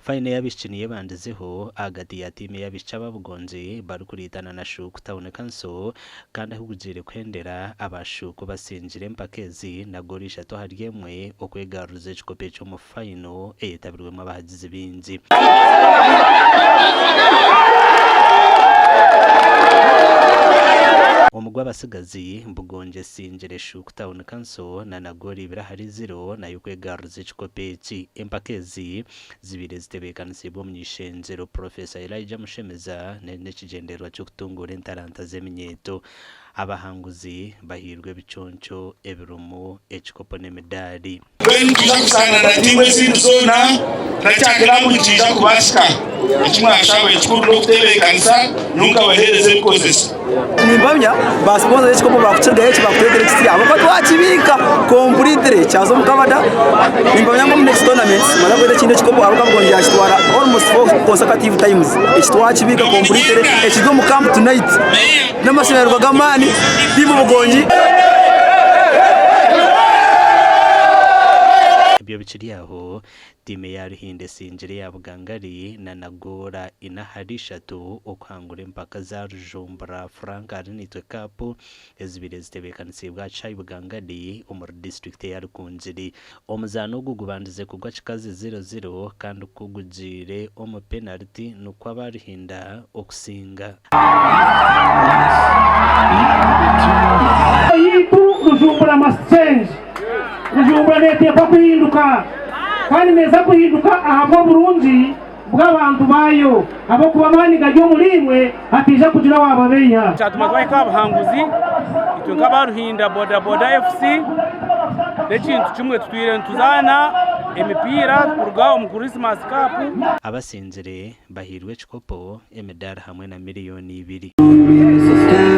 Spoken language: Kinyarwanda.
Fine yabishiniye bandizeho agati ya time yabicaba Bugongi barukuritana na Shuuku Town Council kandi ahugujire kwendera abashuku basinjire mpakezi na gorisha to haryemwe okwegaruze ekikopo cyo mu final eyetabirwemo abahagize binzi. Omugwa abasigazi Bugongi sinjire Shuuku Town Council na nagori birahari 0 na yukwegaruze ekikopo eki empakezi zibire zitebekanisiibwa omunyishenzero Prof Elijah Mushemeza n'ekigendererwa ky'okutungura entaranta z'eminyeto. Abahanguzi bahirwe bichoncho ebirumu ekikopo n'emidali. Kija kusanga na timu ezindi zona nakyagera mu kija kubasika ekimwashaba ekikuru n'okutebeekanisa n'okubahereza ebikozesa. Nimbamya basponza ekikopo bakukigayo kibakuteekera ekisiri abo twakibika completely kyazo mukabada. Nimbamya ngo mu next tournament mala kwete kino ekikopo abo Bugongi yakitwara almost 4 consecutive times ekitwakibika completely ekigo mu camp tonight n'amasomero gamani timu Bugongi. Ibyo bikiri aho time ya Ruhinde sinjire ya Bugangari na nagora inahari 3 okwangura empaka za Rwampara Frank arinitwe kapu ezibire zitebekanisiibwa Chai Bugangari omuri district ya Rukunjiri. Omuzano gugubandize kugwa kikazi 0-0 kandi kugujire omu penalty nukwa Abahinda okusinga. Rwampara must change. Rwampara neteekwa kuhinduka kandi neza kuhinduka ahabwo burungi bw'abantu bayo abo kuba maniga ryo murimwe atija kugira wababeya cyatuma twayika abahanguzi itwe nk'abaruhinda boda FC n'ekintu kimwe tutwire ntuzana emipira kurga omu Christmas Cup. Abasinzire bahirwe ekikopo emidali hamwe na miliyoni 2.